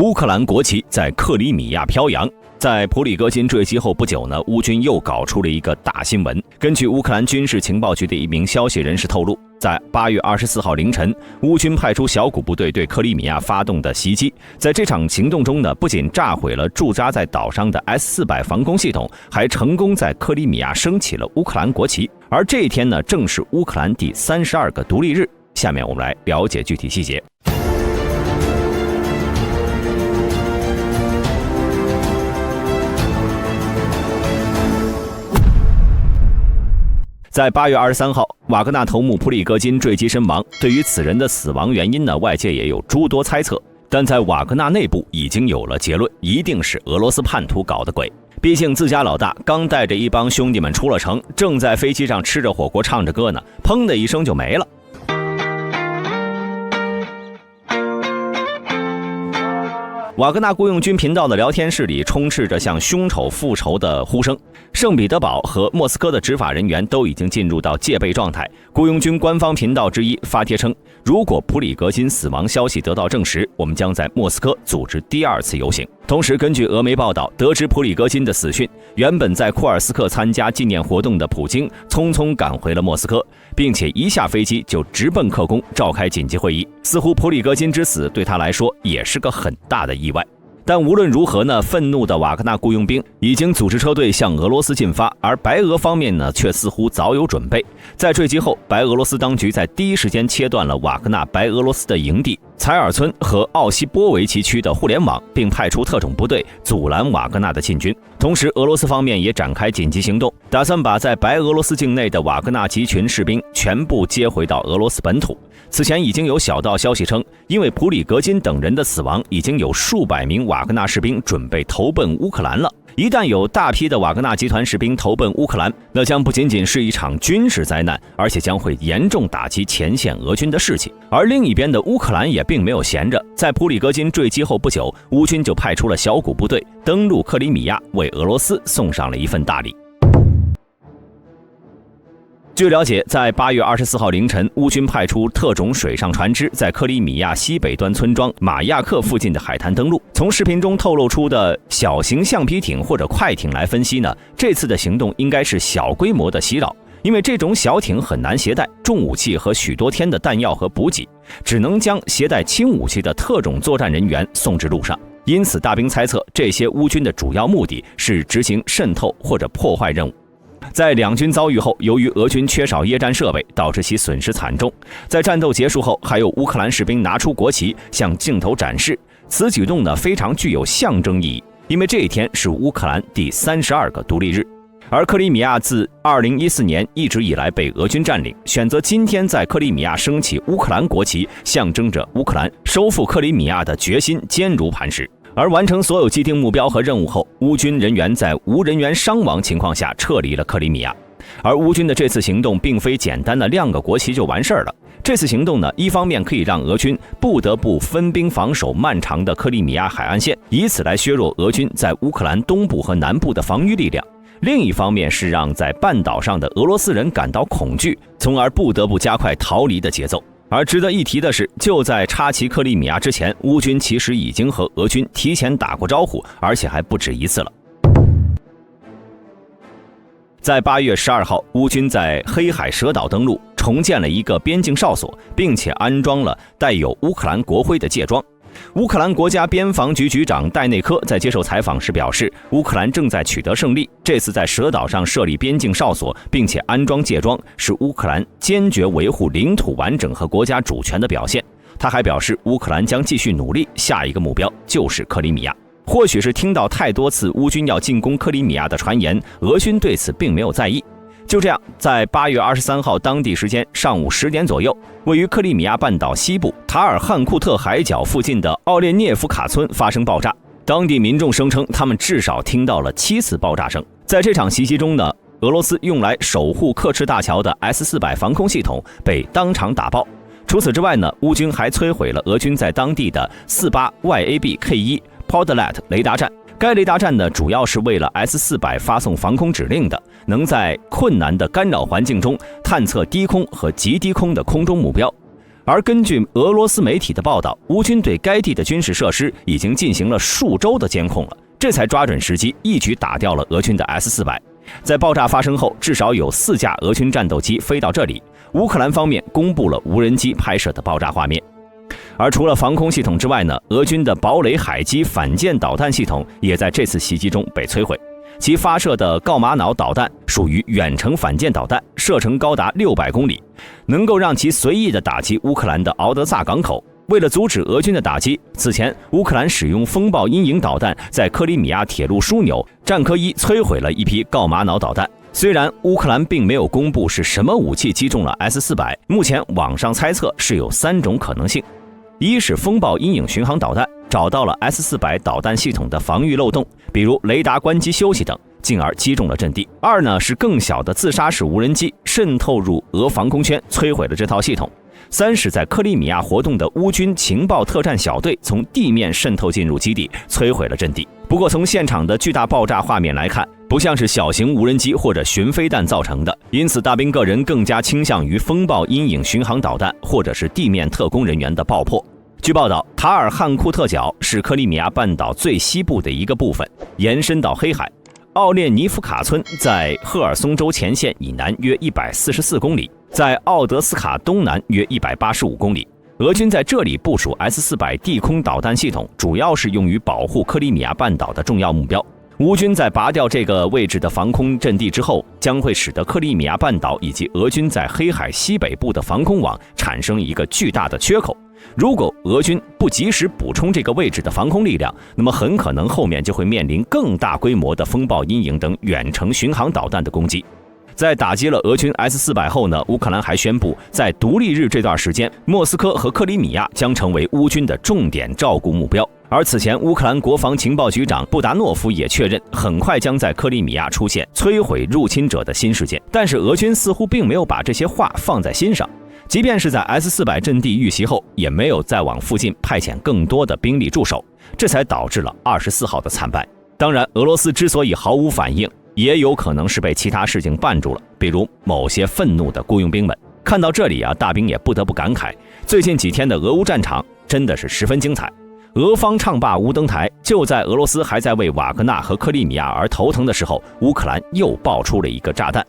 乌克兰国旗在克里米亚飘扬。在普里戈金坠机后不久呢，乌军又搞出了一个大新闻。根据乌克兰军事情报局的一名消息人士透露，在8月24号凌晨，乌军派出小股部队对克里米亚发动的袭击。在这场行动中呢，不仅炸毁了驻扎在岛上的 S-400防空系统，还成功在克里米亚升起了乌克兰国旗。而这一天呢，正是乌克兰第32个独立日。下面我们来了解具体细节。在8月23号，瓦格纳头目普里戈金坠机身亡。对于此人的死亡原因呢，外界也有诸多猜测，但在瓦格纳内部已经有了结论，一定是俄罗斯叛徒搞的鬼。毕竟自家老大刚带着一帮兄弟们出了城，正在飞机上吃着火锅唱着歌呢，砰的一声就没了。瓦格纳雇佣军频道的聊天室里充斥着向凶手复仇的呼声，圣彼得堡和莫斯科的执法人员都已经进入到戒备状态。雇佣军官方频道之一发帖称，如果普里戈金死亡消息得到证实，我们将在莫斯科组织第2次游行。同时，根据俄媒报道，得知普里戈金的死讯，原本在库尔斯克参加纪念活动的普京匆匆赶回了莫斯科，并且一下飞机就直奔克宫召开紧急会议。似乎普里戈金之死对他来说也是个很大的意外。但无论如何呢，愤怒的瓦格纳雇佣兵已经组织车队向俄罗斯进发，而白俄方面呢，却似乎早有准备。在坠机后，白俄罗斯当局在第一时间切断了瓦格纳白俄罗斯的营地采尔村和奥西波维奇区的互联网，并派出特种部队阻拦瓦格纳的进军。同时，俄罗斯方面也展开紧急行动，打算把在白俄罗斯境内的瓦格纳集群士兵全部接回到俄罗斯本土。此前已经有小道消息称，因为普里戈金等人的死亡，已经有数百名瓦格纳士兵准备投奔乌克兰了。一旦有大批的瓦格纳集团士兵投奔乌克兰，那将不仅仅是一场军事灾难，而且将会严重打击前线俄军的士气。而另一边的乌克兰也并没有闲着，在普里戈金坠机后不久，乌军就派出了小股部队登陆克里米亚，为俄罗斯送上了一份大礼。据了解，在8月24号凌晨，乌军派出特种水上船只在克里米亚西北端村庄马亚克附近的海滩登陆。从视频中透露出的小型橡皮艇或者快艇来分析呢，这次的行动应该是小规模的袭扰，因为这种小艇很难携带重武器和许多天的弹药和补给，只能将携带轻武器的特种作战人员送至路上。因此，大兵猜测这些乌军的主要目的是执行渗透或者破坏任务。在两军遭遇后，由于俄军缺少夜战设备，导致其损失惨重。在战斗结束后，还有乌克兰士兵拿出国旗向镜头展示，此举动呢非常具有象征意义，因为这一天是乌克兰第32个独立日。而克里米亚自2014年一直以来被俄军占领，选择今天在克里米亚升起乌克兰国旗，象征着乌克兰收复克里米亚的决心坚如磐石。而完成所有既定目标和任务后，乌军人员在无人员伤亡情况下撤离了克里米亚。而乌军的这次行动并非简单的亮个国旗就完事儿了。这次行动呢，一方面可以让俄军不得不分兵防守漫长的克里米亚海岸线，以此来削弱俄军在乌克兰东部和南部的防御力量；另一方面是让在半岛上的俄罗斯人感到恐惧，从而不得不加快逃离的节奏。而值得一提的是，就在插旗克里米亚之前，乌军其实已经和俄军提前打过招呼，而且还不止一次了。在8月12号，乌军在黑海蛇岛登陆，重建了一个边境哨所，并且安装了带有乌克兰国徽的界桩。乌克兰国家边防局局长戴内科在接受采访时表示，乌克兰正在取得胜利，这次在蛇岛上设立边境哨所并且安装界桩，是乌克兰坚决维护领土完整和国家主权的表现。他还表示，乌克兰将继续努力，下一个目标就是克里米亚。或许是听到太多次乌军要进攻克里米亚的传言，俄军对此并没有在意。就这样，在8月23号当地时间上午10点左右，位于克里米亚半岛西部塔尔汉库特海角附近的奥列涅夫卡村发生爆炸。当地民众声称，他们至少听到了7次爆炸声。在这场袭击中呢，俄罗斯用来守护克赤大桥的 S-400防空系统被当场打爆。除此之外呢，乌军还摧毁了俄军在当地的48YAB-K1 Podlet 雷达站。该雷达站呢，主要是为了 S-400发送防空指令的，能在困难的干扰环境中探测低空和极低空的空中目标。而根据俄罗斯媒体的报道，乌军对该地的军事设施已经进行了数周的监控了，这才抓准时机，一举打掉了俄军的 S-400。在爆炸发生后，至少有4架俄军战斗机飞到这里。乌克兰方面公布了无人机拍摄的爆炸画面。而除了防空系统之外呢，俄军的堡垒海基反舰导弹系统也在这次袭击中被摧毁。其发射的郜玛瑙导弹属于远程反舰导弹，射程高达600公里，能够让其随意地打击乌克兰的敖德萨港口。为了阻止俄军的打击，此前乌克兰使用风暴阴影导弹在克里米亚铁路枢纽战科1摧毁了一批郜玛瑙导弹。虽然乌克兰并没有公布是什么武器击中了 S-400， 目前网上猜测是有3种可能性：一是风暴阴影巡航导弹找到了 S-400导弹系统的防御漏洞，比如雷达关机休息等，进而击中了阵地；二呢是更小的自杀式无人机渗透入俄防空圈，摧毁了这套系统；三是在克里米亚活动的乌军情报特战小队从地面渗透进入基地，摧毁了阵地。不过从现场的巨大爆炸画面来看，不像是小型无人机或者巡飞弹造成的，因此大兵个人更加倾向于风暴阴影巡航导弹或者是地面特工人员的爆破。据报道，塔尔汉库特角是克里米亚半岛最西部的一个部分，延伸到黑海。奥列尼夫卡村在赫尔松州前线以南约144公里，在奥德斯卡东南约185公里。俄军在这里部署 S-400地空导弹系统，主要是用于保护克里米亚半岛的重要目标。乌军在拔掉这个位置的防空阵地之后，将会使得克里米亚半岛以及俄军在黑海西北部的防空网产生一个巨大的缺口。如果俄军不及时补充这个位置的防空力量，那么很可能后面就会面临更大规模的风暴阴影等远程巡航导弹的攻击。在打击了俄军 S-400后呢，乌克兰还宣布，在独立日这段时间，莫斯科和克里米亚将成为乌军的重点照顾目标。而此前，乌克兰国防情报局长布达诺夫也确认，很快将在克里米亚出现摧毁入侵者的新事件。但是俄军似乎并没有把这些话放在心上。即便是在 S-400阵地遇袭后，也没有再往附近派遣更多的兵力驻守，这才导致了24号的惨败。当然，俄罗斯之所以毫无反应，也有可能是被其他事情绊住了，比如某些愤怒的雇佣兵们。看到这里啊，大兵也不得不感慨，最近几天的俄乌战场真的是十分精彩。俄方唱罢乌登台，就在俄罗斯还在为瓦格纳和克里米亚而头疼的时候，乌克兰又爆出了一个炸弹。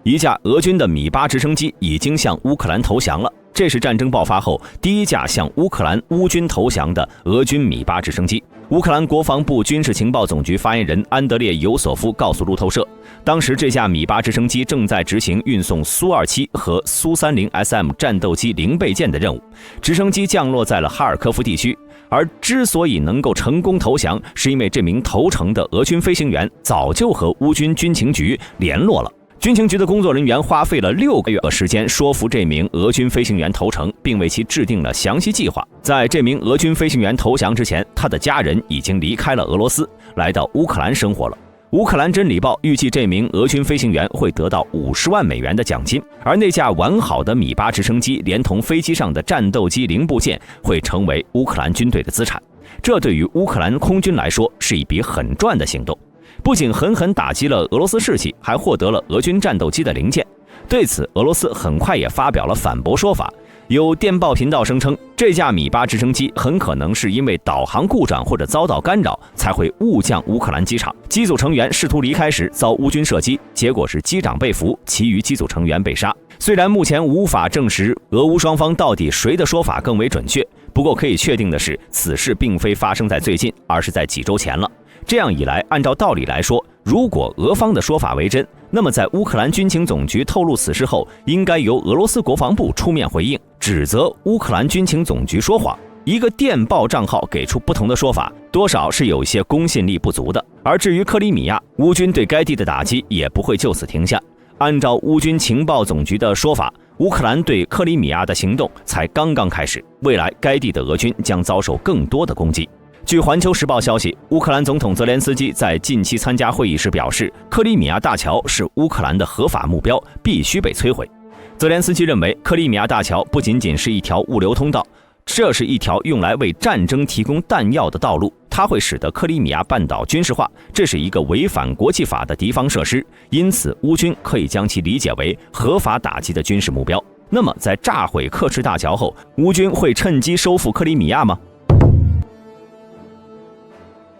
一架俄军的米8直升机已经向乌克兰投降了，这是战争爆发后第一架向乌克兰乌军投降的俄军米8直升机。乌克兰国防部军事情报总局发言人安德烈尤索夫告诉路透社，当时这架米8直升机正在执行运送苏27和苏30 SM 战斗机零备件的任务，直升机降落在了哈尔科夫地区。而之所以能够成功投降，是因为这名投诚的俄军飞行员早就和乌军军情局联络了。军情局的工作人员花费了6个月的时间说服这名俄军飞行员投诚，并为其制定了详细计划。在这名俄军飞行员投降之前，他的家人已经离开了俄罗斯，来到乌克兰生活了。乌克兰真理报预计这名俄军飞行员会得到50万美元的奖金，而那架完好的米8直升机连同飞机上的战斗机零部件会成为乌克兰军队的资产。这对于乌克兰空军来说是一笔很赚的行动。不仅狠狠打击了俄罗斯士气，还获得了俄军战斗机的零件。对此，俄罗斯很快也发表了反驳说法。有电报频道声称，这架米8直升机很可能是因为导航故障或者遭到干扰，才会误降乌克兰机场。机组成员试图离开时遭乌军射击，结果是机长被俘，其余机组成员被杀。虽然目前无法证实俄乌双方到底谁的说法更为准确，不过可以确定的是，此事并非发生在最近，而是在几周前了。这样一来，按照道理来说，如果俄方的说法为真，那么在乌克兰军情总局透露此事后，应该由俄罗斯国防部出面回应，指责乌克兰军情总局说谎。一个电报账号给出不同的说法，多少是有一些公信力不足的。而至于克里米亚，乌军对该地的打击也不会就此停下。按照乌军情报总局的说法，乌克兰对克里米亚的行动才刚刚开始，未来该地的俄军将遭受更多的攻击。据环球时报消息，乌克兰总统泽连斯基在近期参加会议时表示，克里米亚大桥是乌克兰的合法目标，必须被摧毁。泽连斯基认为，克里米亚大桥不仅仅是一条物流通道，这是一条用来为战争提供弹药的道路，它会使得克里米亚半岛军事化，这是一个违反国际法的敌方设施，因此乌军可以将其理解为合法打击的军事目标。那么在炸毁克什大桥后，乌军会趁机收复克里米亚吗？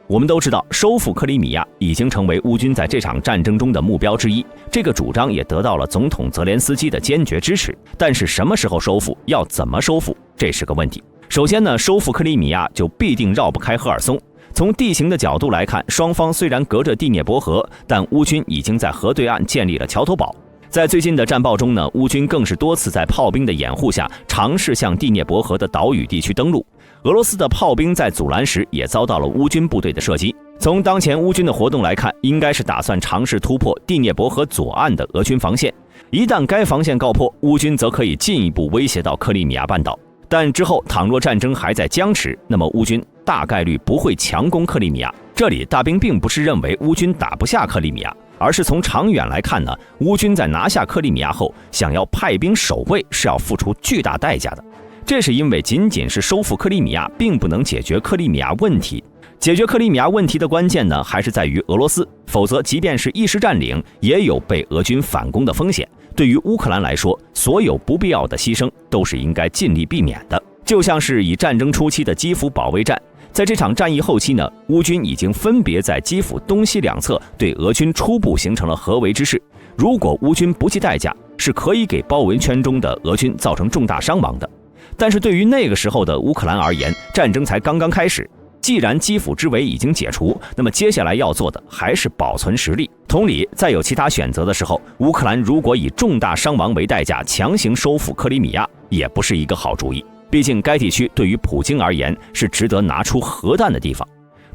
我们都知道，收复克里米亚已经成为乌军在这场战争中的目标之一，这个主张也得到了总统泽连斯基的坚决支持。但是什么时候收复，要怎么收复，这是个问题。首先呢，收复克里米亚就必定绕不开赫尔松。从地形的角度来看，双方虽然隔着第聂伯河，但乌军已经在河对岸建立了桥头堡。在最近的战报中呢，乌军更是多次在炮兵的掩护下尝试向第聂伯河的岛屿地区登陆。俄罗斯的炮兵在阻拦时也遭到了乌军部队的射击。从当前乌军的活动来看，应该是打算尝试突破第聂伯河左岸的俄军防线。一旦该防线告破，乌军则可以进一步威胁到克里米亚半岛。但之后倘若战争还在僵持，那么乌军大概率不会强攻克里米亚。这里大兵并不是认为乌军打不下克里米亚，而是从长远来看呢，乌军在拿下克里米亚后，想要派兵守卫是要付出巨大代价的。这是因为仅仅是收复克里米亚并不能解决克里米亚问题，解决克里米亚问题的关键呢，还是在于俄罗斯，否则即便是一时占领，也有被俄军反攻的风险。对于乌克兰来说，所有不必要的牺牲都是应该尽力避免的。就像是以战争初期的基辅保卫战，在这场战役后期呢，乌军已经分别在基辅东西两侧对俄军初步形成了合围之势。如果乌军不计代价，是可以给包围圈中的俄军造成重大伤亡的。但是对于那个时候的乌克兰而言，战争才刚刚开始。既然基辅之围已经解除，那么接下来要做的还是保存实力。同理，在有其他选择的时候，乌克兰如果以重大伤亡为代价强行收复克里米亚，也不是一个好主意。毕竟该地区对于普京而言是值得拿出核弹的地方。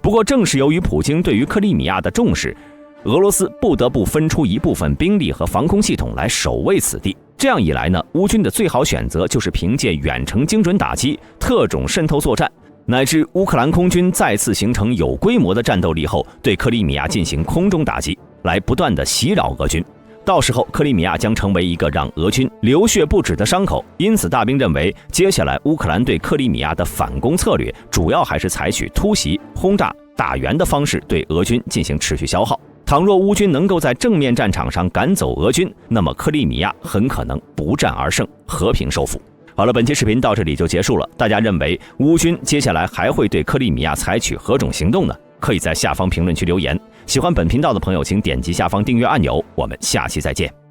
不过正是由于普京对于克里米亚的重视，俄罗斯不得不分出一部分兵力和防空系统来守卫此地。这样一来呢，乌军的最好选择就是凭借远程精准打击、特种渗透作战，乃至乌克兰空军再次形成有规模的战斗力后，对克里米亚进行空中打击，来不断的袭扰俄军。到时候克里米亚将成为一个让俄军流血不止的伤口。因此大兵认为，接下来乌克兰对克里米亚的反攻策略主要还是采取突袭、轰炸、打援的方式对俄军进行持续消耗。倘若乌军能够在正面战场上赶走俄军，那么克里米亚很可能不战而胜，和平收复。好了，本期视频到这里就结束了。大家认为乌军接下来还会对克里米亚采取何种行动呢？可以在下方评论区留言。喜欢本频道的朋友，请点击下方订阅按钮。我们下期再见。